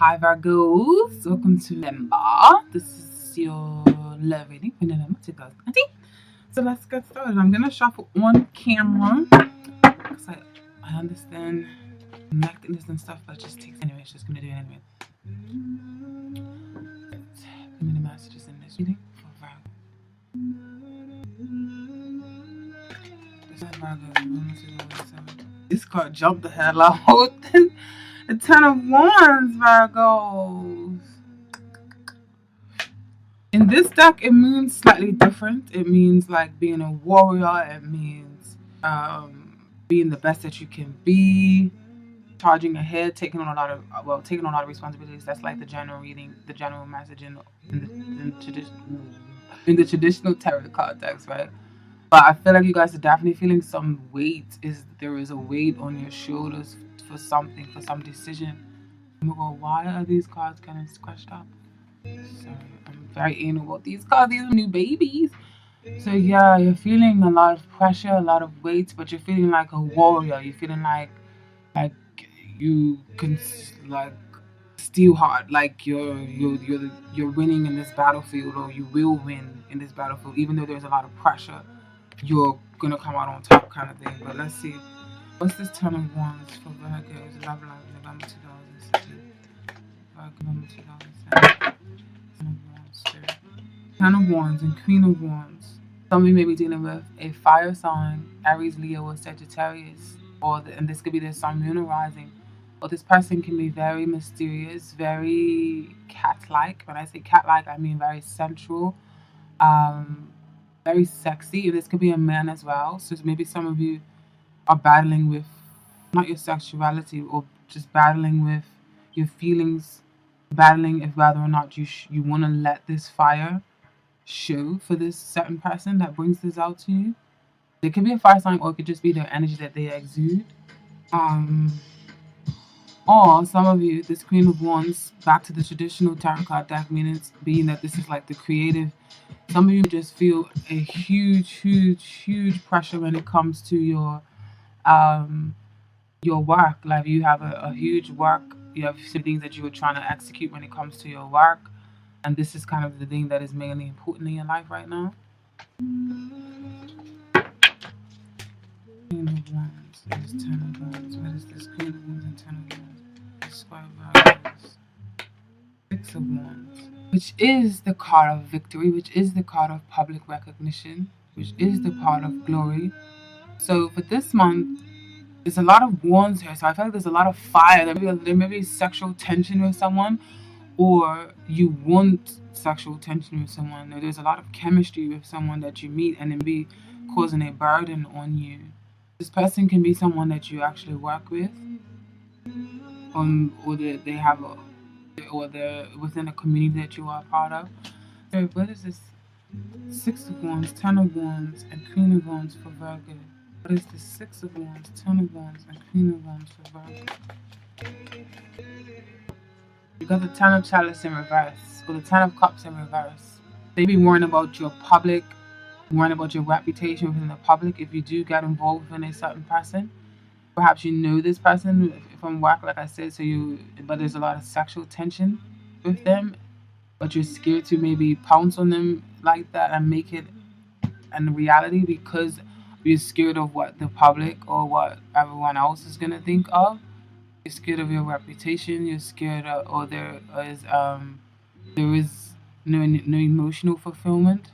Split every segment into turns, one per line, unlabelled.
Hi Virgos, welcome to November. This is your love reading for November 2019. So let's get started. I'm gonna shuffle on camera because I understand connectedness and stuff, but it just takes anyway. It's just gonna do it anyway. Give me the messages in this reading for Virgo. This card jumped the hell out. The Ten of Wands, Virgos. In this deck, it means slightly different. It means like being a warrior. It means being the best that you can be, charging ahead, taking on a lot of responsibilities. That's like the general reading, the general message in the traditional tarot card decks, right? But I feel like you guys are definitely feeling some weight. There is a weight on your shoulders for something, for some decision. Why are these cards kind of scratched up? Sorry, I'm very anal about these cards. These are new babies. So yeah, you're feeling a lot of pressure, a lot of weight, but you're feeling like a warrior. You're feeling like you can like steel hard, like you're winning in this battlefield, or you will win in this battlefield, even though there's a lot of pressure. You're gonna come out on top, kind of thing. But let's see, what's this Ten of Wands for Virgo? Love life, November 2016. November 2007. Ten of Wands and Queen of Wands. Somebody may be dealing with a fire sign, Aries, Leo, or Sagittarius, and this could be their Sun, Moon, or Rising. Or this person can be very mysterious, very cat-like. When I say cat-like, I mean very sensual, very sexy. This could be a man as well. So maybe some of you are battling with not your sexuality, or just battling with your feelings, battling if whether or not you want to let this fire show for this certain person that brings this out to you. It could be a fire sign, or it could just be their energy that they exude. Or some of you, this Queen of Wands, back to the traditional tarot card deck, meaning being that this is like the creative. Some of you just feel a huge pressure when it comes to your work. Like you have a huge work. You have some things that you were trying to execute when it comes to your work. And this is kind of the thing that is mainly important in your life right now. Queen of Wands. There's Ten of Wands. What is this? Queen of Wands and Ten of Wands. Square of Wands. Six of Wands. Which is the card of victory, which is the card of public recognition, which is the card of glory. So for this month, there's a lot of wands here. So I feel like there's a lot of fire. There may be sexual tension with someone, or you want sexual tension with someone, or there's a lot of chemistry with someone that you meet, and then be causing a burden on you. This person can be someone that you actually work with, or they have or they're within a community that you are a part of. So what is this? Six of Wands, Ten of Wands, and Queen of Wands for Virgo. What is the Six of Wands, Ten of Wands, and Queen of Wands for Virgo? You got the Ten of Chalice in reverse, or the Ten of Cups in reverse. Maybe worrying about your public, worrying about your reputation within the public. If you do get involved in a certain person, perhaps you know this person from work, like I said. But there's a lot of sexual tension with them, but you're scared to maybe pounce on them like that and make it a reality because you're scared of what the public or what everyone else is gonna think of. You're scared of your reputation. You're scared of, or there is no emotional fulfillment,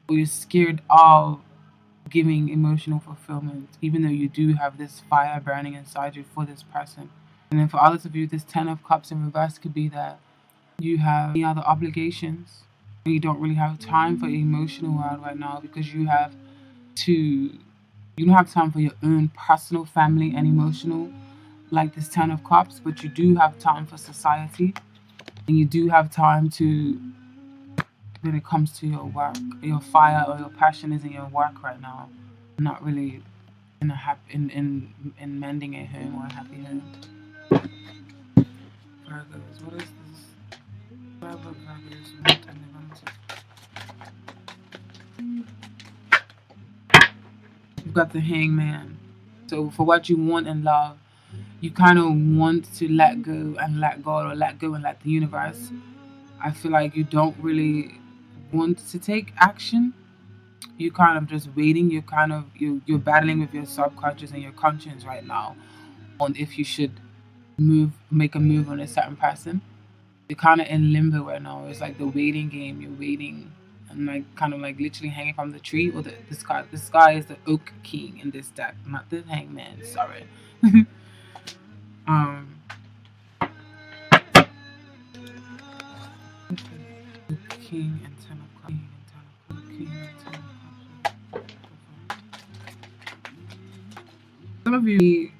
or you're scared of giving emotional fulfillment, even though you do have this fire burning inside you for this person. And then for others of you, this Ten of Cups in reverse could be that you have any other obligations, and you don't really have time for the emotional world right now because you don't have time for your own personal, family, and emotional, like this Ten of Cups, but you do have time for society, and you do have time to, when it comes to your work. Your fire or your passion is in your work right now, not really in mending a home or a happy home. Virgos, what is this? Virgos, you've got the Hangman. So for what you want in love, you kind of want to let go and let God, or let go and let the universe. I feel like you don't really want to take action. You kind of just waiting. You're battling with your subconscious and your conscience right now on if you should make a move on a certain person. You're kind of in limbo right now. It's like the waiting game. You're waiting and like kind of like literally hanging from the tree, or the sky. The sky is the oak king in this deck, not the hangman. Sorry. um, king and ten of cups. King and ten of cups. Some of you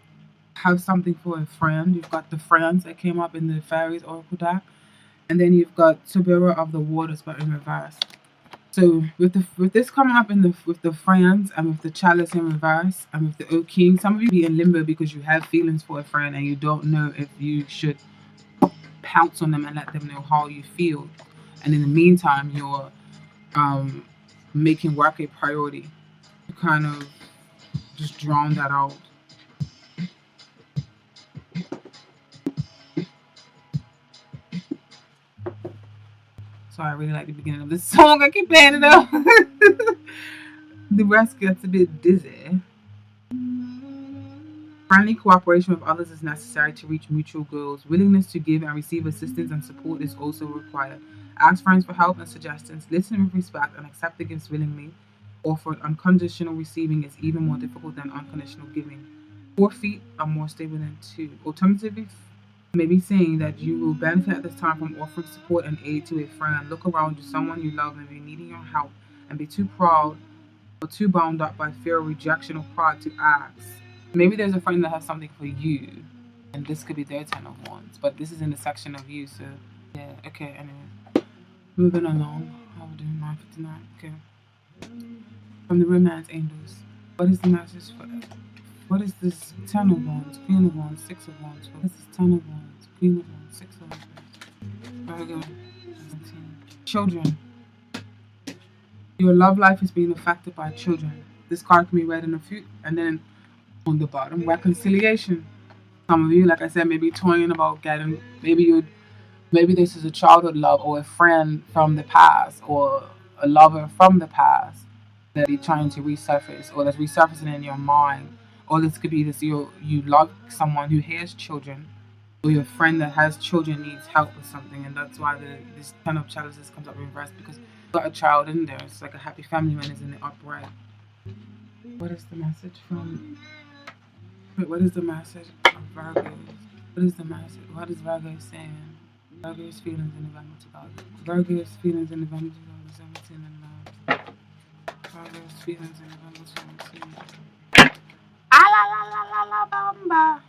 have something for a friend. You've got the friends that came up in the fairies oracle deck, and then you've got Tabira of the waters, but in reverse. So with this coming up in the with the friends and with the chalice in reverse and with the oak king, some of you be in limbo because you have feelings for a friend and you don't know if you should pounce on them and let them know how you feel. And in the meantime, you're making work a priority. You kind of just drown that out. So I really like the beginning of this song. I keep playing it up. The rest gets a bit dizzy. Friendly cooperation with others is necessary to reach mutual goals. Willingness to give and receive assistance and support is also required. Ask friends for help and suggestions. Listen with respect and accept the gifts willingly. Offered unconditional receiving is even more difficult than unconditional giving. 4 feet are more stable than 2. Alternatively, may be saying that you will benefit at this time from offering support and aid to a friend. Look around you, someone you love may be needing your help, and be too proud or too bound up by fear of rejection or pride to ask. Maybe there's a friend that has something for you, and this could be their 10 of wands, but this is in the section of you, so yeah, okay, anyway. Moving along, how we doing 9:59, okay. From the romance angels, what is the message for what is this 10 of wands, queen of wands, 6 of wands? What is this 10 of wands, queen of wands, 6 of wands? Virgo, 17. Children. Your love life is being affected by children. This card can be read in a few, and then on the bottom, reconciliation. Some of you, like I said, may be toying about getting, maybe this is a childhood love or a friend from the past or a lover from the past that you're trying to resurface or that's resurfacing in your mind. Or this could be this you love someone who has children, or your friend that has children needs help with something, and that's why this 10 of chalices comes up reversed, because you've got a child in there. It's like a happy family man is in the upright. What is the message from? Wait, what is the message of Virgo? What is the message? What is Virgo saying? Virgo's feelings in November 2000. Virgo's feelings in November 2017 and Virgo's feelings in November 2017. Bamba.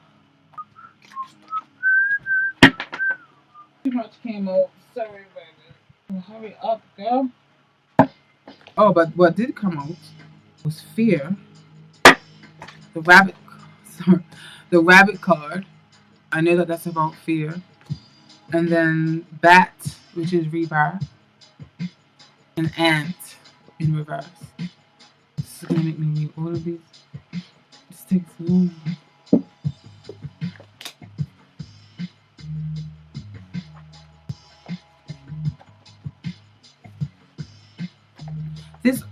Too much came out. Sorry, baby. Hurry up, girl. Oh, but what did come out was fear. The rabbit. Sorry, the rabbit card. I know that that's about fear. And then bat, which is rebirth, and ant in reverse. This is gonna make me read all of these. This takes long.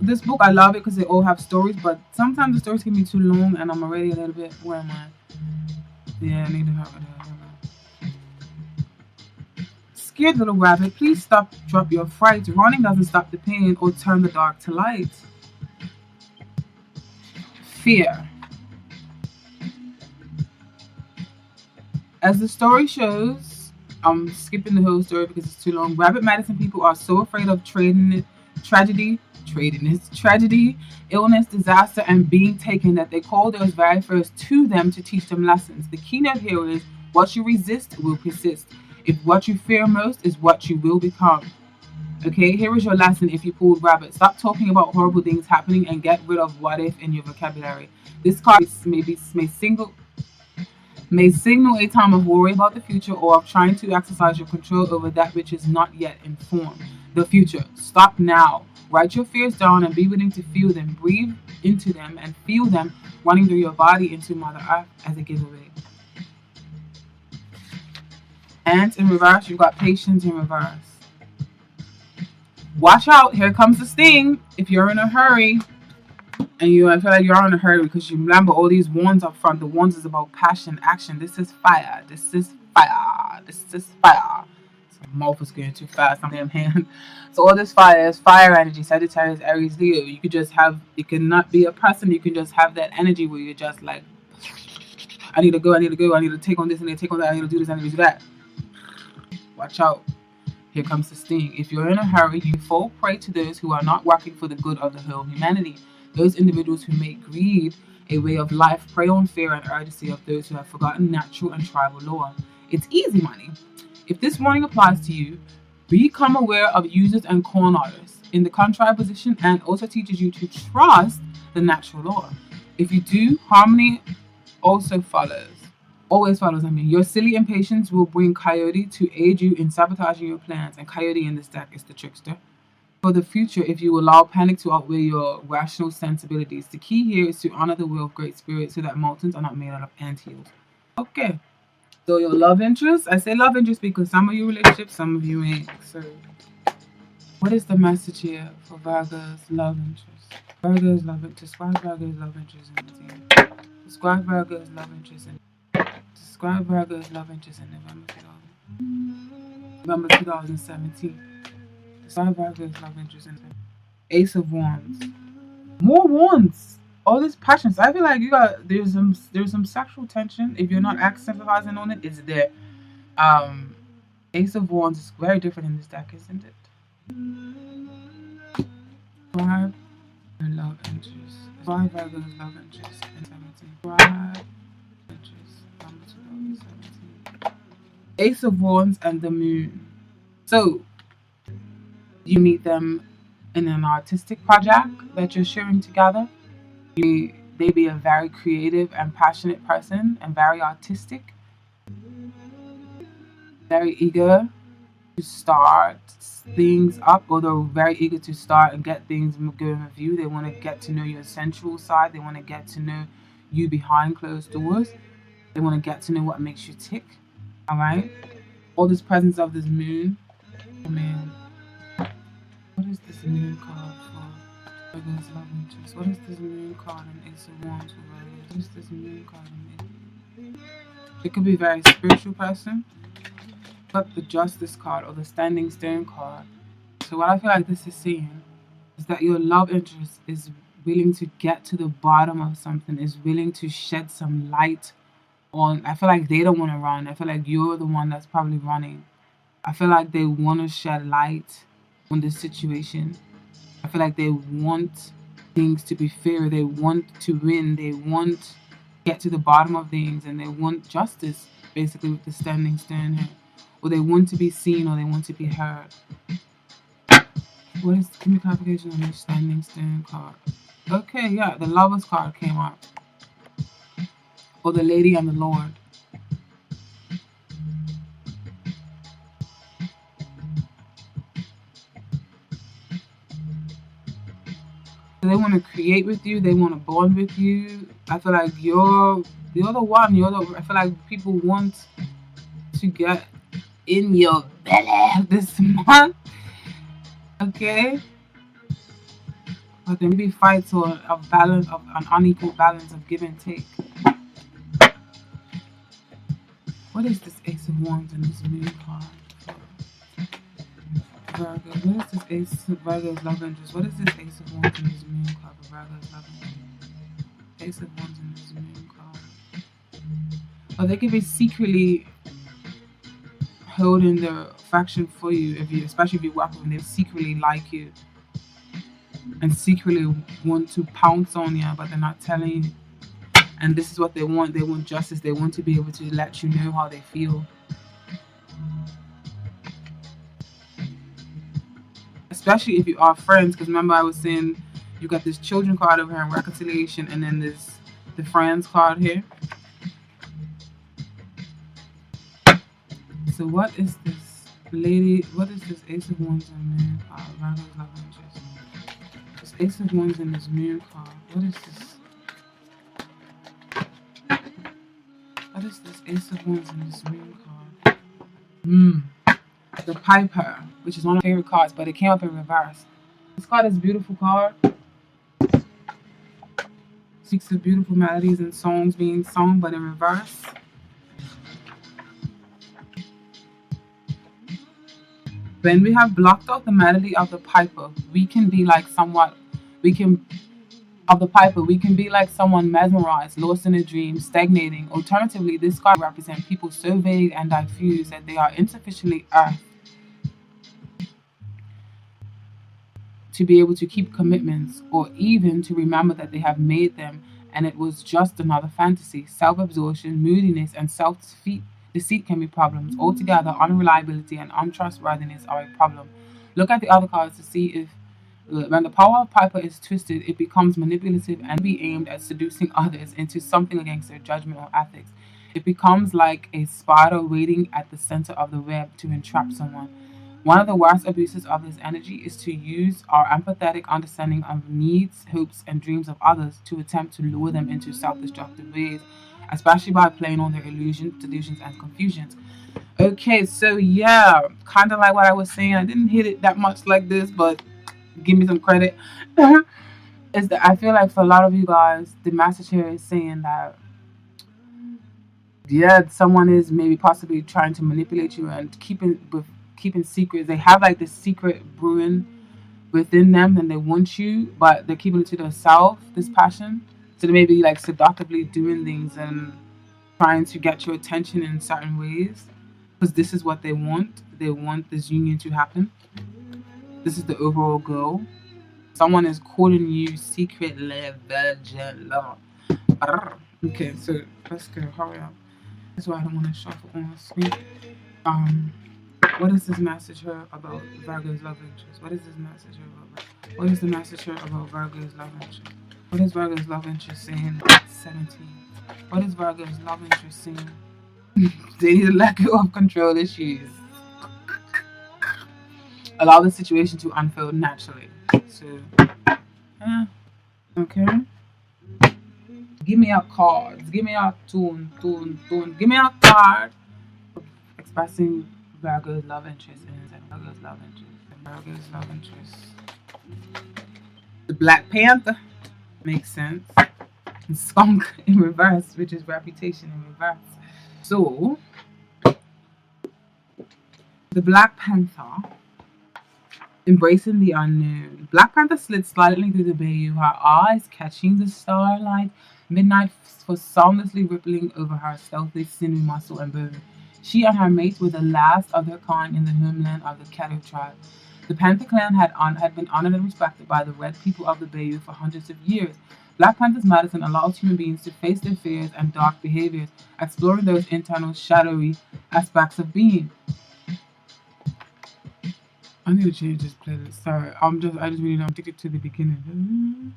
This book, I love it because they all have stories, but sometimes the stories can be too long, and I'm already a little bit. Where am I? Yeah, I need to help with that. Scared little rabbit, please drop your fright. Running doesn't stop the pain or turn the dark to light. Fear. As the story shows, I'm skipping the whole story because it's too long. Rabbit medicine people are so afraid of tragedy, illness, disaster, and being taken that they call those very first to them to teach them lessons. The keynote here is what you resist will persist. If what you fear most is what you will become. Okay, here is your lesson if you pulled rabbit. Stop talking about horrible things happening and get rid of what if in your vocabulary. This card may signal a time of worry about the future or of trying to exercise your control over that which is not yet informed. The future. Stop now. Write your fears down and be willing to feel them. Breathe into them and feel them running through your body into Mother Earth as a giveaway. And in reverse, you've got patience in reverse. Watch out, here comes the sting. If you're in a hurry, and I feel like you're in a hurry because you remember all these wands up front. The wands is about passion, action. This is fire. This is fire. This is fire. So my mouth is going too fast on damn hand. So all this fire is fire energy. Sagittarius, Aries, Leo. You could just have, it cannot be a person. You can just have that energy where you're just like, I need to go, I need to go, I need to take on this, I need to take on that, I need to do this, I need to do that. Watch out. Here comes the sting. If you're in a hurry, you fall prey to those who are not working for the good of the whole humanity. Those individuals who make greed a way of life prey on fear and urgency of those who have forgotten natural and tribal law. It's easy money. If this warning applies to you, become aware of users and con artists in the contrary position, and also teaches you to trust the natural law. If you do, harmony also follows. Always follows, Your silly impatience will bring Coyote to aid you in sabotaging your plans, and Coyote in this deck is the trickster. For the future, if you allow panic to outweigh your rational sensibilities, the key here is to honor the will of Great Spirit so that mountains are not made out of anthills. Okay, so your love interest, I say love interest because some of you relationships, some of you ain't. So, what is the message here for Virgo's love interest? Virgo's love interest. Describe Virgo's love interest in the year. Describe Virgo's love interest in. Describe Virgo's love interest in November 2017. Describe Virgo's love interest in Ace of Wands. More wands. All this passion. So I feel like there's some sexual tension. If you're not emphasizing on it, it's there. Ace of Wands is very different in this deck, isn't it? Describe your love interest. Describe Virgo's love interest in 17. Describe Number 2017. Ace of Wands and the Moon. So you meet them in an artistic project that you're sharing together. They be a very creative and passionate person and very artistic, very eager to start things up, or they're very eager to start and get things going with you. They want to get to know your sensual side. They want to get to know you behind closed doors. They want to get to know what makes you tick. All right? All this presence of this moon. Oh, man. What is this moon card for Virgo's love interest? What is this moon card in Ace of Wands for Virgo? What is this moon card in Ace? It could be a very spiritual person. But the Justice card or the Standing Stone card. So what I feel like this is saying is that your love interest is willing to get to the bottom of something, is willing to shed some light on. I feel like they don't want to run. I feel like you're the one that's probably running. I feel like they want to shed light on this situation. I feel like they want things to be fair. They want to win. They want to get to the bottom of things, and they want justice, basically, with the Standing Stone here. Or they want to be seen, or they want to be heard. What is the clarification on the Standing Stone card? Okay, yeah, the Lovers card came up. Or the Lady and the Lord. So they want to create with you. They want to bond with you. I feel like you're the one. I feel like people want to get in your belly this month. Okay? But there may be fights or of balance, of an unequal balance of give and take. What is this Ace of Wands and this Moon card for Virgo? What is this Ace of Virgo's love interest? What is this Ace of Wands and this Moon card for Virgo's love interest? Ace of Wands and this Moon card. Or they could be secretly holding their affection for you, especially if you work with them. They secretly like you and secretly want to pounce on you, but they're not telling you. And this is what they want. They want justice. They want to be able to let you know how they feel. Especially if you are friends, because remember I was saying you got this children card over here in reconciliation, and then the friends card here. So what is this lady? What is this Ace of Wands and Moon card? Virgo's love interest. This Ace of Wands and this Moon card. What is this? What is this Ace of Wands and this Moon card? Mm. The Piper, which is one of my favorite cards, but it came up in reverse. This card is a beautiful card. Speaks of beautiful melodies and songs being sung, but in reverse. When we have blocked out the melody of the piper, we can be like somewhat, we can, of the piper, we can be like someone mesmerized, lost in a dream, stagnating. Alternatively, this card represents people so vague and diffuse that they are insufficiently earthed to be able to keep commitments or even to remember that they have made them and it was just another fantasy. Self absorption, moodiness, and self deceit can be problems. Altogether, unreliability and untrustworthiness are a problem. Look at the other cards to see if when the power of Piper is twisted, it becomes manipulative and be aimed at seducing others into something against their judgment or ethics. It becomes like a spider waiting at the center of the web to entrap someone. One of the worst abuses of this energy is to use our empathetic understanding of needs, hopes, and dreams of others to attempt to lure them into self destructive ways, especially by playing on their illusions, delusions, and confusions. Okay, so yeah, kind of like what I was saying. I didn't hit it that much like this, but give me some credit. Is that I feel like for a lot of you guys, the message here is saying that yeah, someone is maybe possibly trying to manipulate you and keeping secrets. They have like this secret brewing within them, and they want you, but they're keeping it to themselves. This passion, so they may be like seductively doing things and trying to get your attention in certain ways because this is what they want. They want this union to happen. This is the overall goal. Someone is calling you secretly virgin love. Okay, so let's go. Hurry up. That's why I don't want to shuffle on the screen. Um, what is this message here about Virgo's love interest? What is this message here about? What is the message here about Virgo's love interest? What is Virgo's love interest saying? 17. What is Virgo's love interest saying? They need to let go of control issues. Allow the situation to unfold naturally. So, yeah. Okay. Give me a card. Give me a tune. Give me a card. Expressing Virgo's love interest and Virgo's love interest. Virgo's love interest. The Black Panther makes sense. And skunk in reverse, which is reputation in reverse. So, the Black Panther embracing the unknown. Black Panther slid silently through the bayou, her eyes catching the starlight. Midnight was soundlessly rippling over her stealthy sinew, muscle, and bone. She and her mates were the last of their kind in the homeland of the Caddo tribe. The Panther clan had been honored and respected by the red people of the bayou for hundreds of years. Black Panther's medicine allows human beings to face their fears and dark behaviors, exploring those internal, shadowy aspects of being. I need to change this playlist. Sorry, I just really don't stick it to the beginning.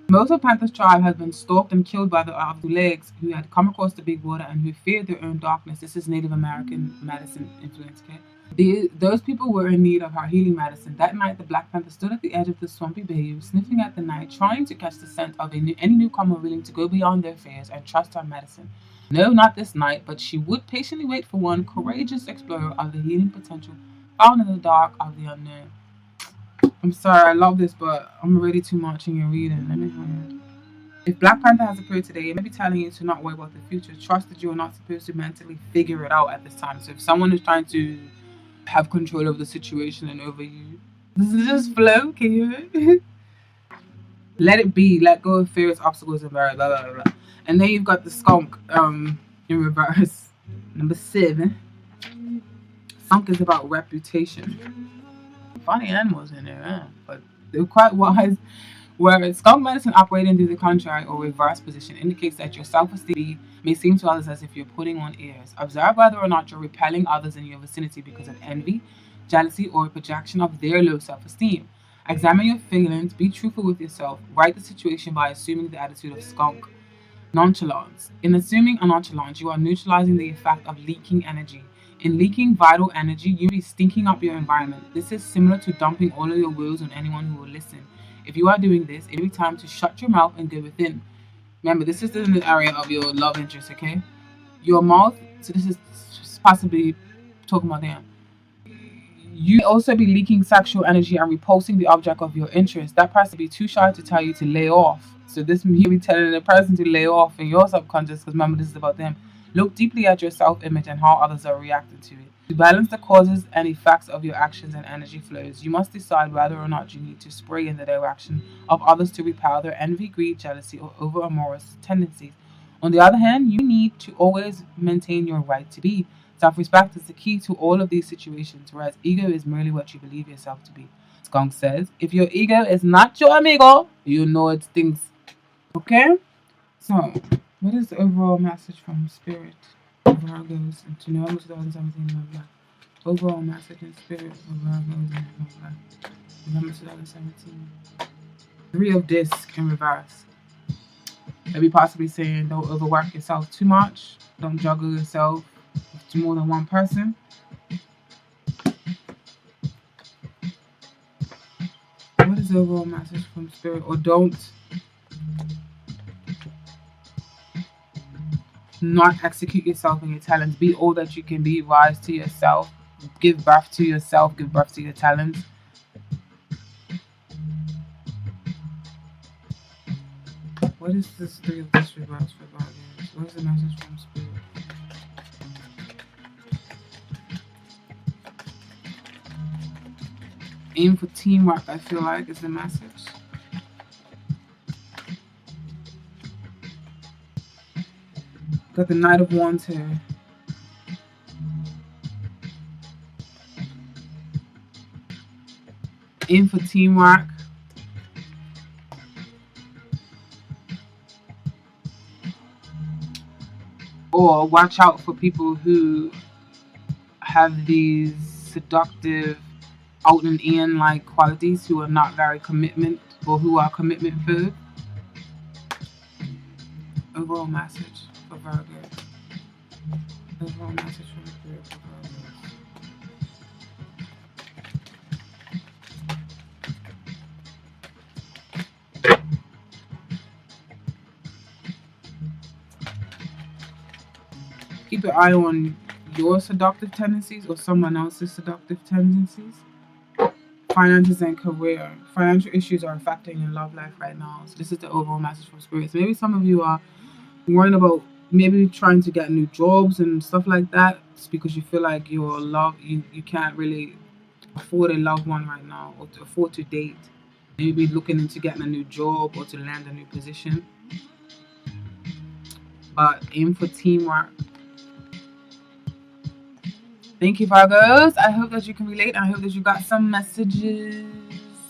Most of Panther's tribe has been stalked and killed by the Abdulegs, who had come across the big water and who feared their own darkness. This is Native American medicine influence, okay? Those people were in need of our healing medicine. That night, the Black Panther stood at the edge of the swampy bayou, sniffing at the night, trying to catch the scent of any newcomer willing to go beyond their fears and trust her medicine. No, not this night, but she would patiently wait for one courageous explorer of the healing potential found in the dark of the unknown. I'm sorry, I love this, but I'm already too much in your reading. Let me find it. If Black Panther has appeared today, it may be telling you to not worry about the future. Trust that you are not supposed to mentally figure it out at this time. So if someone is trying to have control over the situation and over you, this is just flow. Can you hear it? Let it be. Let go of fears, obstacles, and blah, blah, blah, blah. And then you've got the skunk in reverse. Number 7. Skunk is about reputation. Funny animals in there, but they're quite wise. Whereas skunk medicine operating through the contrary or reverse position indicates that your self-esteem may seem to others as if you're putting on airs. Observe whether or not you're repelling others in your vicinity because of envy, jealousy, or a projection of their low self-esteem. Examine your feelings, be truthful with yourself, write the situation by assuming the attitude of skunk. Nonchalance. In assuming a nonchalance, you are neutralizing the effect of leaking energy. In leaking vital energy, you be stinking up your environment. This is similar to dumping all of your woes on anyone who will listen. If you are doing this, it will be time to shut your mouth and go within. Remember, this is in the area of your love interest, okay? Your mouth So this is possibly talking about them. You may also be leaking sexual energy and repulsing the object of your interest. That person be too shy to tell you to lay off. So this may be telling the person to lay off in your subconscious, because remember, this is about them. Look deeply at your self-image and how others are reacting to it. To balance the causes and effects of your actions and energy flows, you must decide whether or not you need to spray in the direction of others to repel their envy, greed, jealousy, or over-amorous tendencies. On the other hand, you need to always maintain your right to be. Self-respect is the key to all of these situations, whereas ego is merely what you believe yourself to be. Skunk says, if your ego is not your amigo, you know it stinks. Okay? So, what is the overall message from Spirit of Virgos into November 2017 love life? Overall message in Spirit of Virgos in love life. November 2017. Three of Discs in reverse. Maybe possibly saying don't overwork yourself too much. Don't juggle yourself to more than one person. What is the overall message from Spirit? Or don't not execute yourself and your talents. Be all that you can be. Rise to yourself. Give birth to yourself. Give birth to your talents. What is this Three of Discs reverse for Virgos? What is the message from Spirit? Aim for teamwork, I feel like, is the message. Got the Knight of Wands here. Aim for teamwork. Or watch out for people who have these seductive out and in like qualities, who are not very commitment, or who are commitment food. Overall message for Virgo. Overall message from Spirit for Virgo. Keep your eye on your seductive tendencies or someone else's seductive tendencies. Finances and career. Financial issues are affecting your love life right now. So this is the overall message from Spirit. So maybe some of you are worrying about maybe trying to get new jobs and stuff like that. It's because you feel like your love, you can't really afford a loved one right now, or to afford to date. Maybe looking into getting a new job or to land a new position. But aim for teamwork. Thank you, Virgos. I hope that you can relate. I hope that you got some messages.